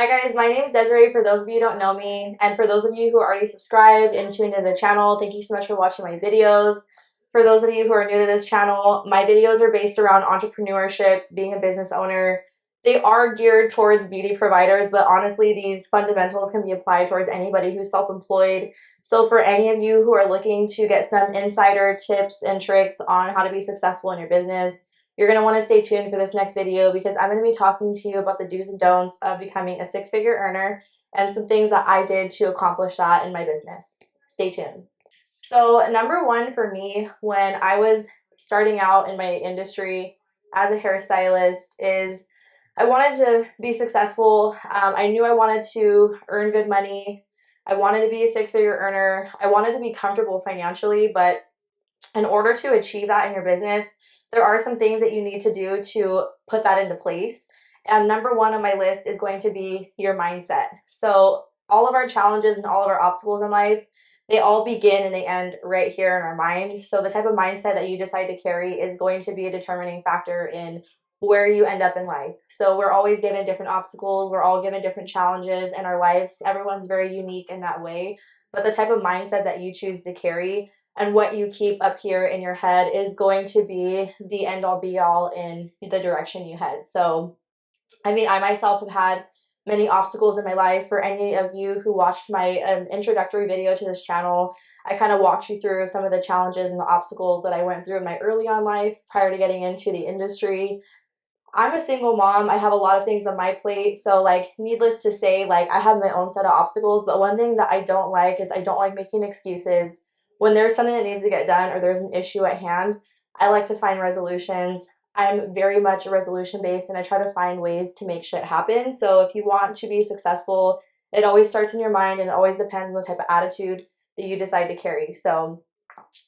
Hi guys, my name is Desiree for those of you who don't know me, and for those of you who are already subscribed and tuned into the channel, thank you so much for watching my videos. For those of you who are new to this channel, my videos are based around entrepreneurship, being a business owner. They are geared towards beauty providers, but honestly, these fundamentals can be applied towards anybody who's self-employed. So for any of you who are looking to get some insider tips and tricks on how to be successful in your business, you're going to want to stay tuned for this next video because I'm going to be talking to you about the do's and don'ts of becoming a six-figure earner and some things that I did to accomplish that in my business. Stay tuned. So number one for me when I was starting out in my industry as a hairstylist is I wanted to be successful. I knew I wanted to earn good money. I wanted to be a six-figure earner. I wanted to be comfortable financially, but in order to achieve that in your business, there are some things that you need to do to put that into place. And number one on my list is going to be your mindset. So all of our challenges and all of our obstacles in life, they all begin and they end right here in our mind. So the type of mindset that you decide to carry is going to be a determining factor in where you end up in life. So we're always given different obstacles. We're all given different challenges in our lives. Everyone's very unique in that way. But the type of mindset that you choose to carry and what you keep up here in your head is going to be the end all be all in the direction you head. So, I mean, I myself have had many obstacles in my life. For any of you who watched my introductory video to this channel, I kind of walked you through some of the challenges and the obstacles that I went through in my early on life prior to getting into the industry. I'm a single mom. I have a lot of things on my plate. So, like, needless to say, like, I have my own set of obstacles. But one thing that I don't like is I don't like making excuses. When there's something that needs to get done or there's an issue at hand, I like to find resolutions. I'm very much resolution based and I try to find ways to make shit happen. So, if you want to be successful, it always starts in your mind and it always depends on the type of attitude that you decide to carry. So,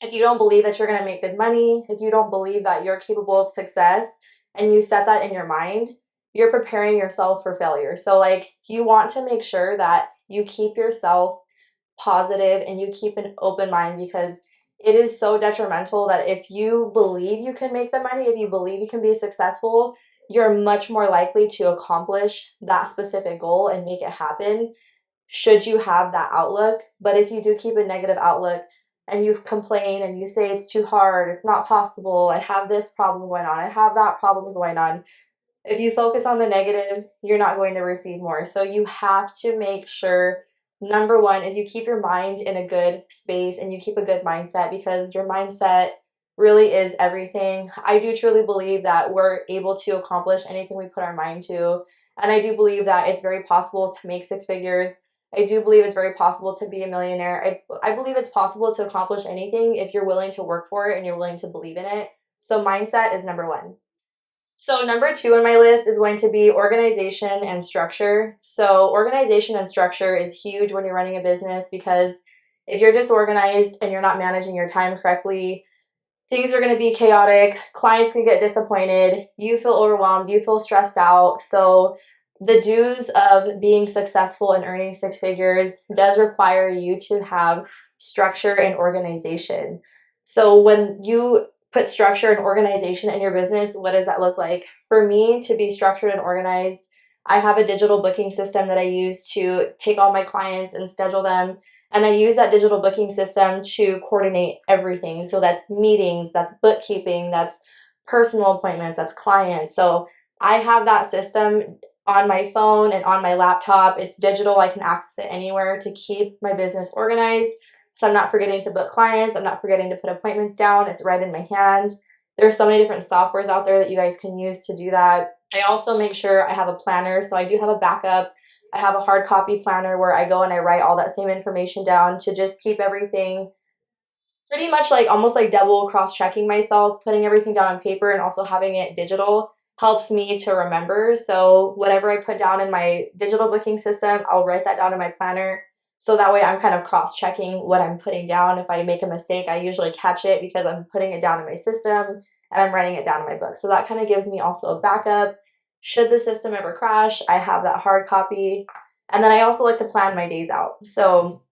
if you don't believe that you're going to make good money, if you don't believe that you're capable of success, and you set that in your mind, you're preparing yourself for failure. So, like, you want to make sure that you keep yourself positive and you keep an open mind because it is so detrimental that if you believe you can make the money, if you believe you can be successful, you're much more likely to accomplish that specific goal and make it happen should you have that outlook. But if you do keep a negative outlook and you complain and you say it's too hard, it's not possible, I have this problem going on, I have that problem going on, if you focus on the negative, you're not going to receive more. So you have to make sure number one is you keep your mind in a good space and you keep a good mindset because your mindset really is everything. I do truly believe that we're able to accomplish anything we put our mind to. And I do believe that it's very possible to make six figures. I do believe it's very possible to be a millionaire. I believe it's possible to accomplish anything if you're willing to work for it and you're willing to believe in it. So mindset is number one. So number two on my list is going to be organization and structure. So organization and structure is huge when you're running a business because if you're disorganized and you're not managing your time correctly, things are going to be chaotic. Clients can get disappointed. You feel overwhelmed. You feel stressed out. So the dues of being successful and earning six figures does require you to have structure and organization. So when you put structure and organization in your business, what does that look like? For me to be structured and organized, I have a digital booking system that I use to take all my clients and schedule them. And I use that digital booking system to coordinate everything. So that's meetings, that's bookkeeping, that's personal appointments, that's clients. So I have that system on my phone and on my laptop. It's digital. I can access it anywhere to keep my business organized. So I'm not forgetting to book clients. I'm not forgetting to put appointments down. It's right in my hand. There's so many different softwares out there that you guys can use to do that. I also make sure I have a planner. So I do have a backup. I have a hard copy planner where I go and I write all that same information down to just keep everything pretty much like almost like double cross-checking myself, putting everything down on paper and also having it digital helps me to remember. So whatever I put down in my digital booking system, I'll write that down in my planner. So that way I'm kind of cross-checking what I'm putting down. If I make a mistake, I usually catch it because I'm putting it down in my system and I'm writing it down in my book. So that kind of gives me also a backup. Should the system ever crash, I have that hard copy. And then I also like to plan my days out. So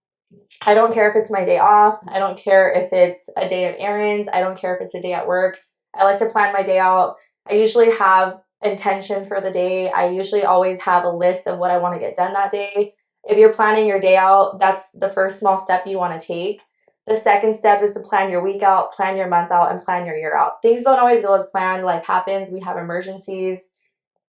I don't care if it's my day off. I don't care if it's a day of errands. I don't care if it's a day at work. I like to plan my day out. I usually have intention for the day. I usually always have a list of what I want to get done that day. If you're planning your day out, that's the first small step you want to take. The second step is to plan your week out, plan your month out, and plan your year out. Things don't always go as planned. Life happens. We have emergencies.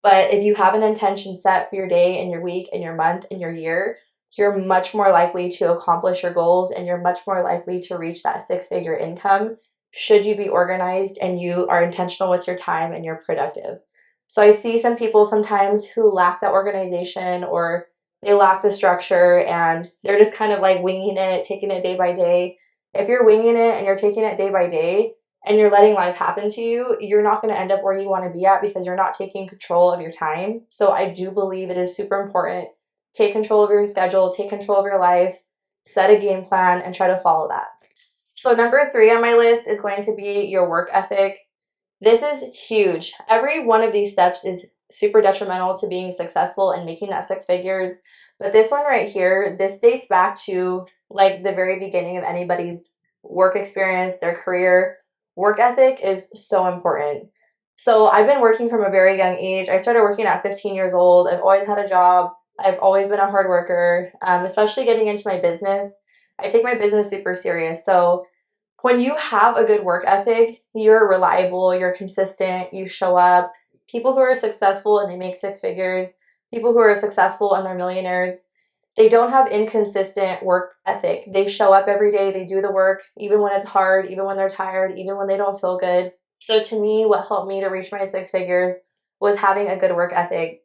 But if you have an intention set for your day and your week and your month and your year, you're much more likely to accomplish your goals and you're much more likely to reach that six-figure income should you be organized and you are intentional with your time and you're productive. So I see some people sometimes who lack that organization or they lack the structure and they're just kind of like winging it, taking it day by day. If you're winging it and you're taking it day by day, and you're letting life happen to you, you're not going to end up where you want to be at because you're not taking control of your time. So I do believe it is super important. Take control of your schedule, take control of your life, set a game plan, and try to follow that. So number 3 on my list is going to be your work ethic. This is huge. Every one of these steps is super detrimental to being successful and making that six figures. But this one right here, this dates back to like the very beginning of anybody's work experience, their career. Work ethic is so important. So I've been working from a very young age. I started working at 15 years old. I've always had a job. I've always been a hard worker, especially getting into my business. I take my business super serious. So when you have a good work ethic, you're reliable, you're consistent, you show up. People who are successful and they make six figures, people who are successful and they're millionaires, they don't have inconsistent work ethic. They show up every day, they do the work, even when it's hard, even when they're tired, even when they don't feel good. So to me, what helped me to reach my six figures was having a good work ethic.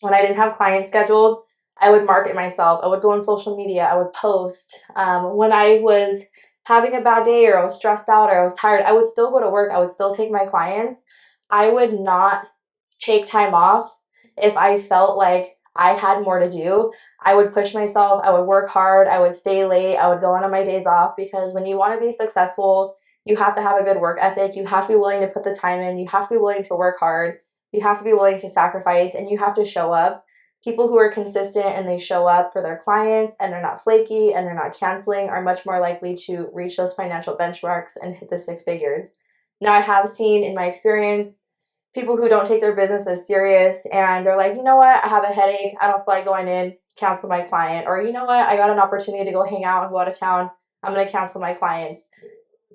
When I didn't have clients scheduled, I would market myself. I would go on social media. I would post. When I was having a bad day or I was stressed out or I was tired, I would still go to work. I would still take my clients. I would not take time off if I felt like I had more to do. I would push myself. I would work hard. I would stay late. I would go on my days off because when you want to be successful, you have to have a good work ethic. You have to be willing to put the time in. You have to be willing to work hard. You have to be willing to sacrifice and you have to show up. People who are consistent and they show up for their clients and they're not flaky and they're not canceling are much more likely to reach those financial benchmarks and hit the six figures. Now, I have seen in my experience people who don't take their business as serious and they're like, you know what, I have a headache. I don't feel like going in, cancel my client. Or, you know what, I got an opportunity to go hang out and go out of town. I'm going to cancel my clients.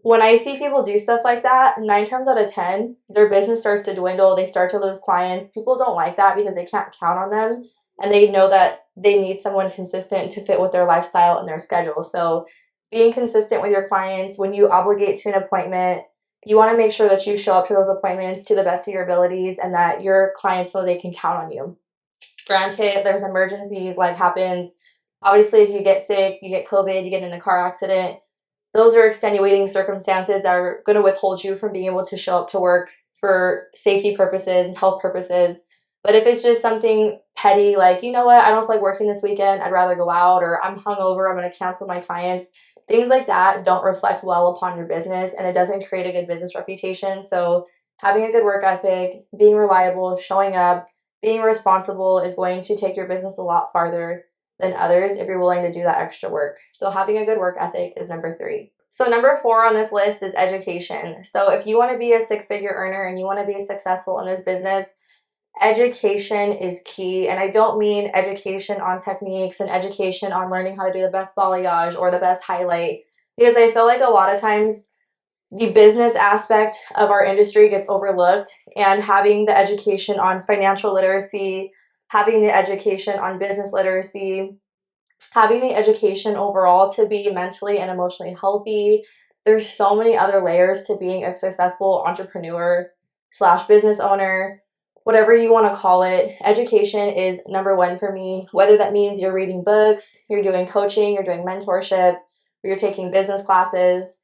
When I see people do stuff like that, 9 times out of 10, their business starts to dwindle. They start to lose clients. People don't like that because they can't count on them. And they know that they need someone consistent to fit with their lifestyle and their schedule. So being consistent with your clients, when you obligate to an appointment, you want to make sure that you show up to those appointments to the best of your abilities and that your clients know they can count on you. Granted, there's emergencies, life happens. Obviously, if you get sick, you get COVID, you get in a car accident, those are extenuating circumstances that are going to withhold you from being able to show up to work for safety purposes and health purposes. But if it's just something petty, like, you know what, I don't feel like working this weekend, I'd rather go out, or I'm hungover, I'm going to cancel my clients, things like that don't reflect well upon your business and it doesn't create a good business reputation. So having a good work ethic, being reliable, showing up, being responsible is going to take your business a lot farther than others if you're willing to do that extra work. So having a good work ethic is number 3. So number 4 on this list is education. So if you want to be a six-figure earner and you want to be successful in this business, education is key. And I don't mean education on techniques and education on learning how to do the best balayage or the best highlight, because I feel like a lot of times the business aspect of our industry gets overlooked, and having the education on financial literacy, having the education on business literacy, having the education overall to be mentally and emotionally healthy. There's so many other layers to being a successful entrepreneur slash business owner, whatever you want to call it. Education is number 1 for me, whether that means you're reading books, you're doing coaching, you're doing mentorship, or you're taking business classes.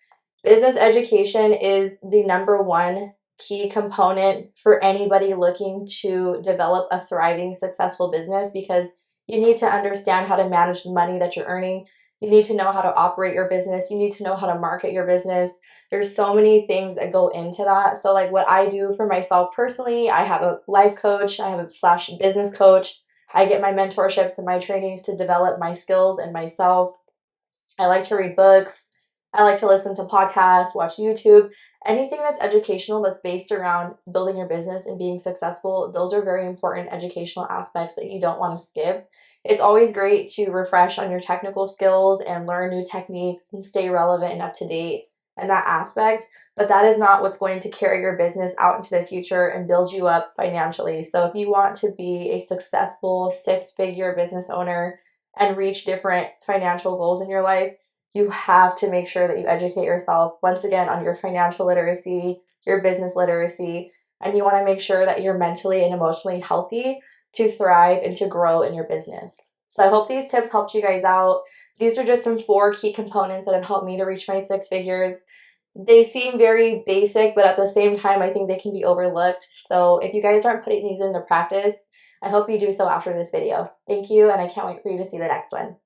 Business education is the number 1 key component for anybody looking to develop a thriving, successful business, because you need to understand how to manage the money that you're earning. You need to know how to operate your business. You need to know how to market your business. There's so many things that go into that. So like what I do for myself personally, I have a life coach, I have a slash business coach. I get my mentorships and my trainings to develop my skills and myself. I like to read books. I like to listen to podcasts, watch YouTube, anything that's educational that's based around building your business and being successful. Those are very important educational aspects that you don't want to skip. It's always great to refresh on your technical skills and learn new techniques and stay relevant and up to date in that aspect, but that is not what's going to carry your business out into the future and build you up financially. So if you want to be a successful six-figure business owner and reach different financial goals in your life, you have to make sure that you educate yourself once again on your financial literacy, your business literacy, and you want to make sure that you're mentally and emotionally healthy to thrive and to grow in your business. So I hope these tips helped you guys out. These are just some 4 key components that have helped me to reach my 6 figures. They seem very basic, but at the same time, I think they can be overlooked. So if you guys aren't putting these into practice, I hope you do so after this video. Thank you, and I can't wait for you to see the next one.